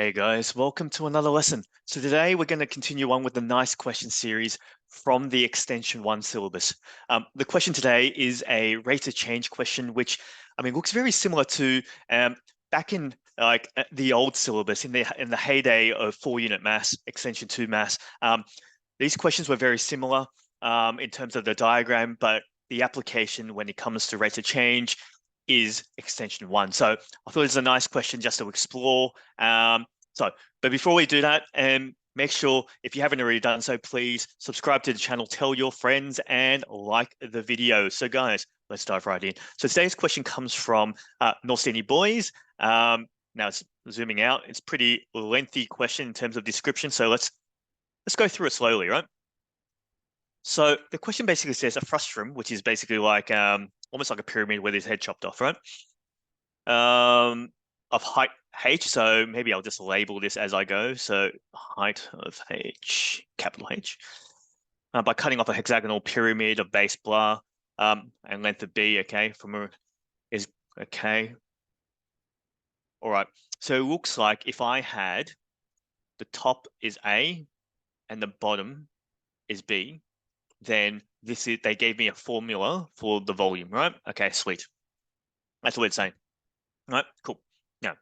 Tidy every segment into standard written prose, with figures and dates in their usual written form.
Hey guys, welcome to another lesson. So today we're going to continue on with the nice question series from the Extension 1 syllabus. The question today is a rate of change question, which looks very similar to back in the old syllabus in the heyday of 4-unit maths, Extension 2 maths. These questions were very similar in terms of the diagram, but the application when it comes to rate of change is Extension 1. So I thought it was a nice question just to explore. But before we do that, make sure if you haven't already done so, please subscribe to the channel, tell your friends, and like the video. So guys, let's dive right in. So today's question comes from North Sydney Boys. Now it's zooming out. It's pretty lengthy question in terms of description. So let's go through it slowly, right? So the question basically says a frustrum, which is basically like almost like a pyramid with his head chopped off, right? Of height h, so maybe I'll just label this as I go. So height of h, capital H, by cutting off a hexagonal pyramid of base blah, and length of b, okay, is okay. All right, so it looks like if I had the top is A and the bottom is B, then they gave me a formula for the volume, right? Okay, sweet. That's what it's saying. All right, cool. Now,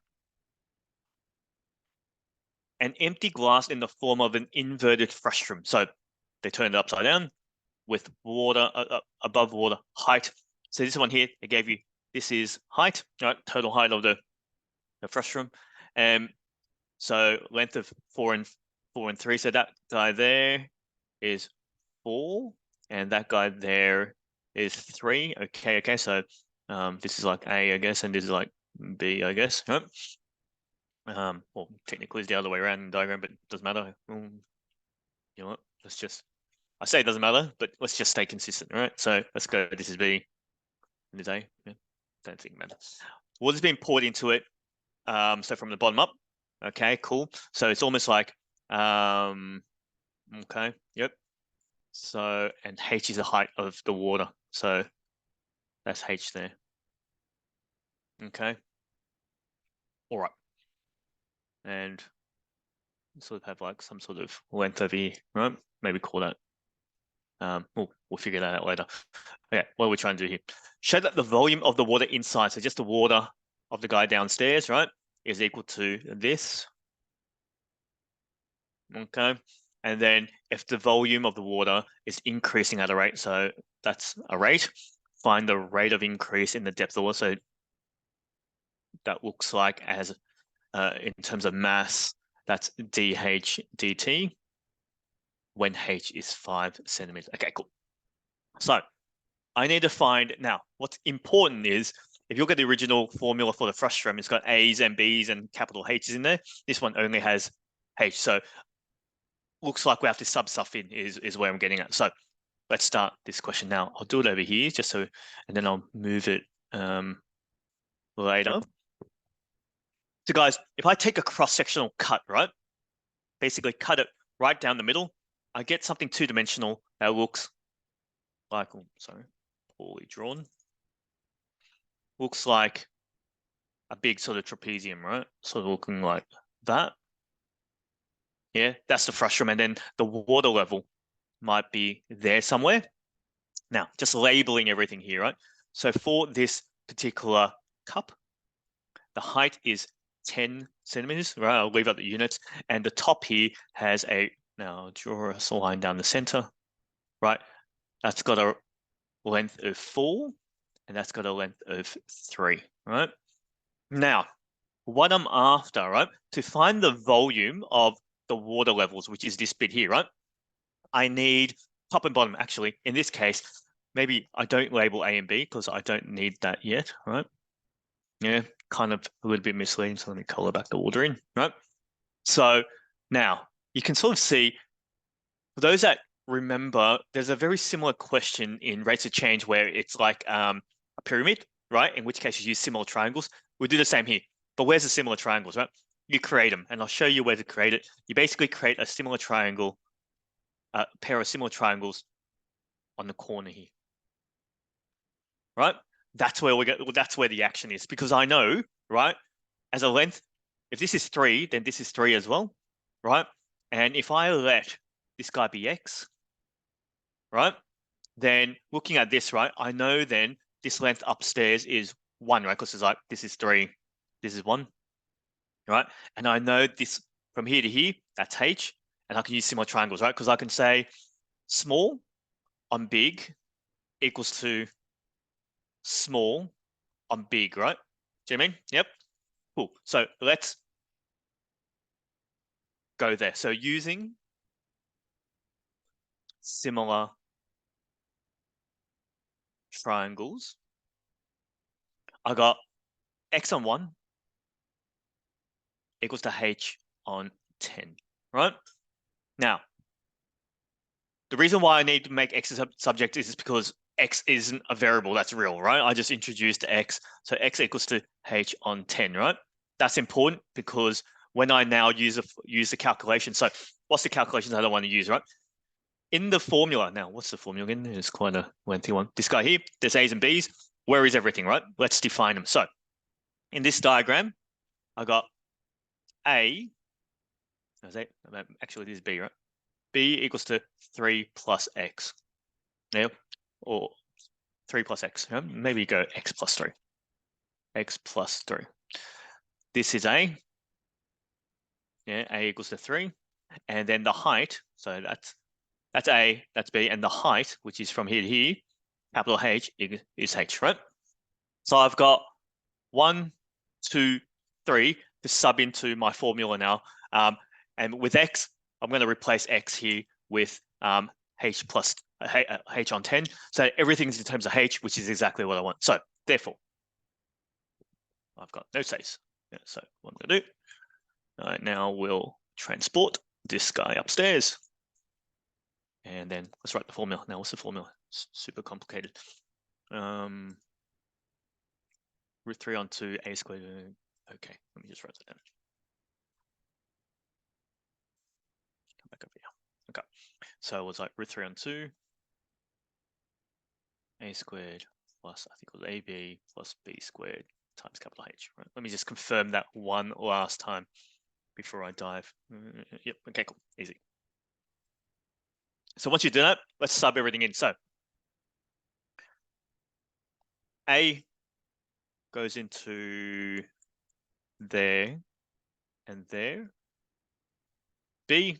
an empty glass in the form of an inverted frustrum. So they turned it upside down with water above water height. So this one here, they gave you, this is height, right? Total height of the frustrum. So length of 4 and 3. So that guy there is 4, and that guy there is 3. Okay. So this is like A, I guess, and this is like B, I guess. Right? Well, technically it's the other way around in the diagram, but it doesn't matter. You know what? I say it doesn't matter, but let's just stay consistent, right? So let's go. This is B, and this is A. Yeah, don't think it matters. What has been poured into it? So from the bottom up. Okay, cool. So it's almost like, okay, yep. So, and H is the height of the water. So that's H there. Okay. All right. And sort of have like some sort of length over here, right? Maybe call that. We'll figure that out later. Okay, what are we trying to do here? Show that the volume of the water inside, so just the water of the guy downstairs, right, is equal to this. Okay. And then if the volume of the water is increasing at a rate, so that's a rate, find the rate of increase in the depth of the water. So that looks like as in terms of mass, that's dH dt when h is 5 centimeters. Okay, cool. So I need to find, now what's important is, if you look at the original formula for the frustrum, it's got A's and B's and capital H's in there. This one only has H. So looks like we have to sub stuff in is where I'm getting at. So let's start this question now. I'll do it over here just so, and then I'll move it later. So guys, if I take a cross-sectional cut, right, basically cut it right down the middle, I get something two-dimensional that looks like, oh, sorry, poorly drawn. Looks like a big sort of trapezium, right? Sort of looking like that. Yeah, that's the frustrum, and then the water level might be there somewhere. Now, just labeling everything here, right? So for this particular cup, the height is 10 centimeters, right? I'll leave out the units. And the top here has now I'll draw a line down the center, right? That's got a length of 4, and that's got a length of 3, right? Now, what I'm after, right? To find the volume of the water levels, which is this bit here, right? I need top and bottom. Actually, in this case, maybe I don't label A and B because I don't need that yet, right? Yeah, kind of a little bit misleading. So let me color back the water in, right? So now you can sort of see, for those that remember, there's a very similar question in rates of change where it's like a pyramid, right? In which case you use similar triangles. We'll do the same here. But where's the similar triangles, right? You create them, and I'll show you where to create it. You basically create a similar triangle, a pair of similar triangles on the corner here, right? That's where that's where the action is, because I know, right, as a length, if this is 3, then this is 3 as well, right? And if I let this guy be x, right? Then looking at this, right, I know then this length upstairs is 1, right? Because it's like, this is 3, this is 1, right? And I know this from here to here, that's h, and I can use similar triangles, right? Because I can say small on big equals to small on big, right? Do you know what I mean? Yep. Cool. So let's go there. So using similar triangles, I got x on 1 equals to h on 10, right? Now, the reason why I need to make x a subject is because x isn't a variable that's real, right? I just introduced x, so x equals to h on 10, right? That's important because when I now use the calculation, so what's the calculation that I want to use, right? In the formula, now what's the formula again? It's quite a lengthy one. This guy here, there's a's and b's. Where is everything, right? Let's define them. So in this diagram, I got a, actually this is b, right? B equals to 3 plus x. Now, or 3 plus x. Maybe go x plus 3. X plus 3. This is a. Yeah, a equals to 3. And then the height, so that's a, that's b, and the height, which is from here to here, capital H is h, right? So I've got 1, 2, 3 to sub into my formula now. And with x, I'm going to replace x here with h plus h on 10. So everything's in terms of h, which is exactly what I want. So therefore, I've got no space. Yeah, so what I'm going to do, now we'll transport this guy upstairs. And then let's write the formula. Now, what's the formula? It's super complicated. Root 3 on 2, a squared. Okay, let me just write that down. Come back over here. Okay, so it was like root 3 on 2, a squared plus, I think it was ab plus b squared times capital H. Right? Let me just confirm that one last time before I dive. Yep, okay, cool, easy. So once you do that, let's sub everything in. So a goes into there and there. B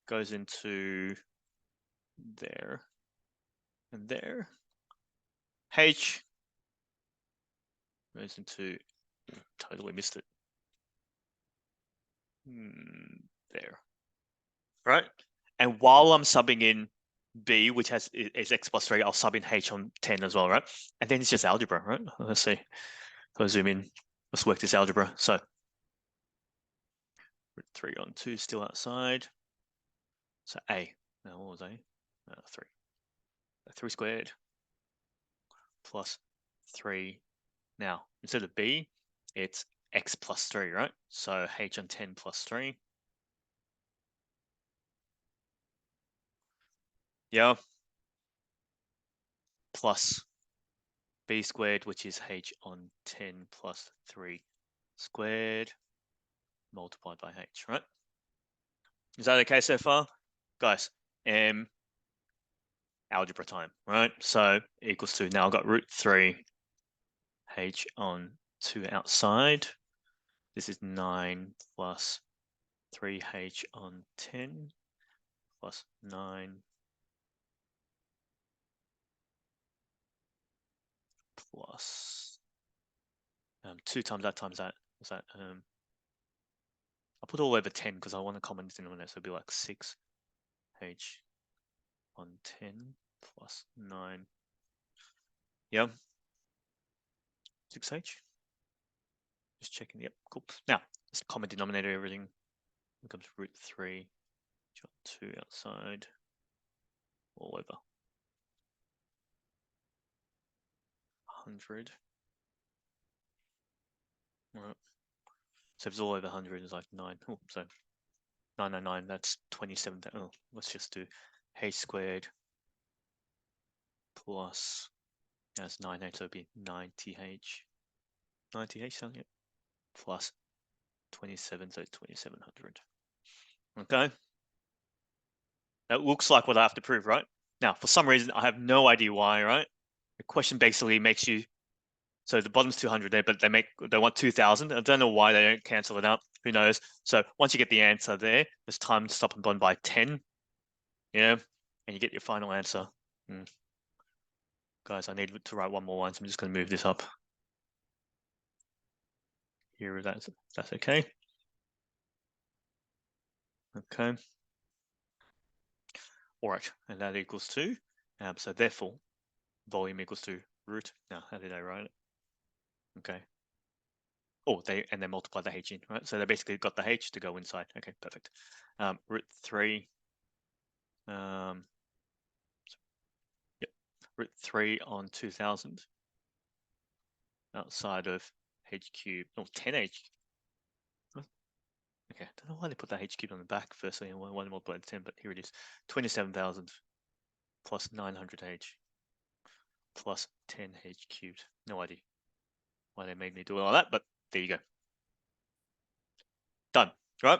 goes into there and there. H goes into, totally missed it. There, right? And while I'm subbing in B, which is x plus 3, I'll sub in h on 10 as well, right? And then it's just algebra, right? Let's see. If I zoom in, let's work this algebra. So 3 on 2 still outside. So A, now what was A? 3. 3 squared plus 3. Now, instead of B, it's x plus 3, right? So h on 10 plus 3. Yeah. Plus b squared, which is h on 10 plus 3 squared multiplied by h, right? Is that okay so far? Guys, algebra time, right? So equals to, now I've got root 3 h on 2 outside. This is 9 plus 3h on 10 plus 9 plus 2 times that times that. What's that? I'll put all over 10 because I want a common denominator, so it'll be like 6h on 10 plus 9. Yeah. 6h. Just checking. Yep, cool. Now, this common denominator, everything becomes root 3, 2 outside, all over 100. All right. So if it's all over 100, it's like 9. Oh, so 999, that's 27. Oh, let's just do h squared plus, that's 9h, so it'll be 90h 90H, yeah, plus 27, so 2700. Okay. That looks like what I have to prove, right? Now, for some reason, I have no idea why, right? The question basically makes you, so the bottom's 200 there, but they want 2000. I don't know why they don't cancel it out. Who knows? So once you get the answer there, there's time to stop and bond by 10. Yeah. And you get your final answer. Guys, I need to write one more line, so I'm just going to move this up. Here, that's okay. Okay. All right, and that equals 2. So therefore, volume equals to root. Now, how did I write it? Okay. Oh, they multiply the h in, right? So they basically got the h to go inside. Okay, perfect. Root 3. Yep. Root 3 on 2000 outside of h cubed. Oh, 10h. Okay, I don't know why they put that h cubed on the back firstly and why they multiply 10, but here it is. 27,000 plus 900h plus 10h cubed. No idea why they made me do all that, but there you go. Done, right?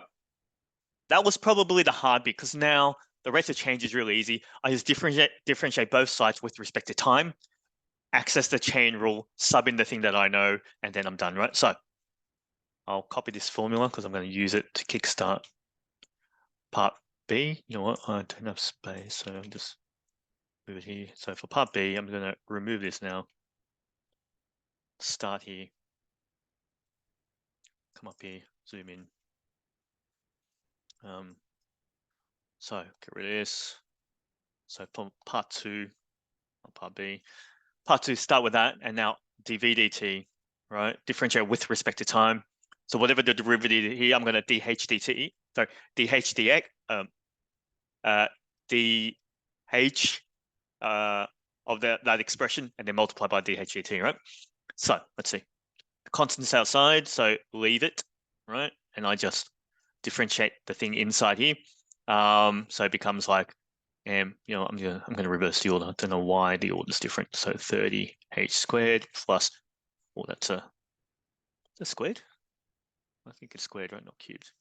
That was probably the hard bit because now the rest of the change is really easy. I just differentiate both sides with respect to time, access the chain rule, sub in the thing that I know, and then I'm done, right? So I'll copy this formula because I'm going to use it to kickstart part B. You know what? I don't have space, so I'll just move it here. So for part B, I'm going to remove this now. Start here. Come up here, zoom in. So get rid of this. So for part 2, or part B, part 2, start with that, and now dv dt, right? Differentiate with respect to time. So whatever the derivative here, I'm going to dh dt, sorry, dh dx, dh of that expression, and then multiply by dh dt, right? So let's see. The constant's outside, so leave it, right? And I just differentiate the thing inside here. So it becomes like, you know, I'm gonna reverse the order. I don't know why the order's different. So 30h squared plus, well, that's squared. I think it's squared, right? Not cubed.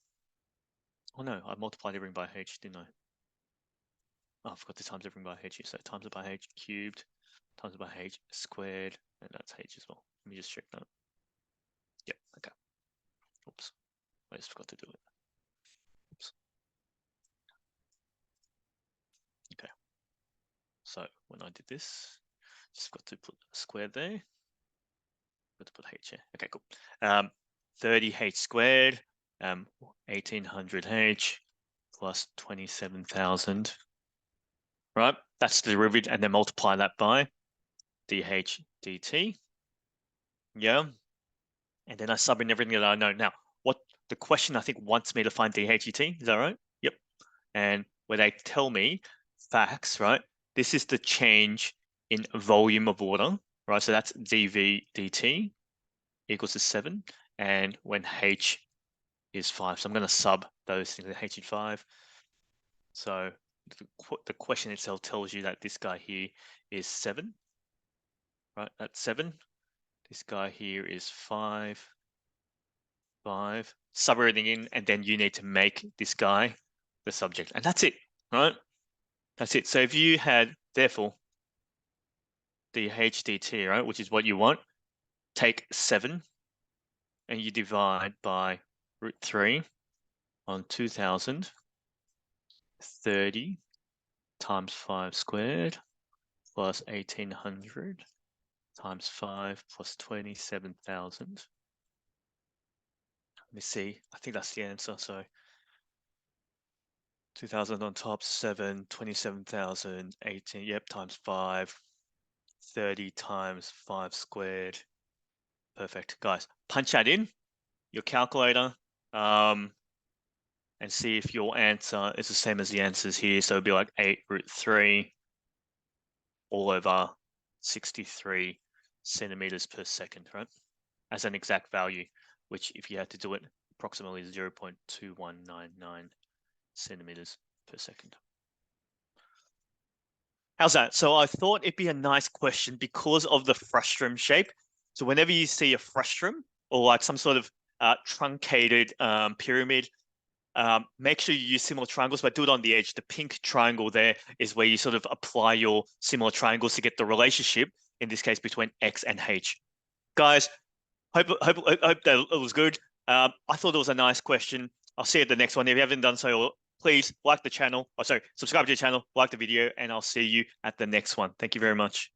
Oh no, I multiplied everything by h, didn't I? Oh, I forgot to times everything by h. So times it by h cubed, times it by h squared, and that's h as well. Let me just check that. Yep. Okay. Oops. I just forgot to do it. Oops. Okay. So when I did this, just got to put a square there. Got to put h here. Okay, cool. 30h squared, 1800h plus 27,000. Right, that's the derivative, and then multiply that by dh dt. Yeah, and then I sub in everything that I know. Now, what the question I think wants me to find dh dt, is that right? Yep. And where they tell me facts, right? This is the change in volume of water, right? So that's dv dt equals to 7, and when h is 5. So I'm going to sub those things, h is 5. So the question itself tells you that this guy here is 7, right? That's 7. This guy here is 5. Sub everything in, and then you need to make this guy the subject, and that's it, right? That's it. So if you had, therefore, dh dt, right, which is what you want, take 7 and you divide by root 3 on 2000, 30 times 5 squared plus 1800 times 5 plus 27,000. Let me see. I think that's the answer. So 2,000 on top, 7, 27,000, 18, yep, times 5, 30 times 5 squared. Perfect. Guys, punch that in your calculator and see if your answer is the same as the answers here. So it'd be like 8 root 3 all over 63 centimeters per second, right? As an exact value, which if you had to do it, approximately 0.2199 centimeters per second. How's that? So I thought it'd be a nice question because of the frustum shape. So whenever you see a frustrum or like some sort of truncated pyramid, make sure you use similar triangles, but do it on the edge. The pink triangle there is where you sort of apply your similar triangles to get the relationship, in this case, between X and H. Guys, hope that it was good. I thought it was a nice question. I'll see you at the next one. If you haven't done so, please like the channel. Oh, sorry, subscribe to the channel, like the video, and I'll see you at the next one. Thank you very much.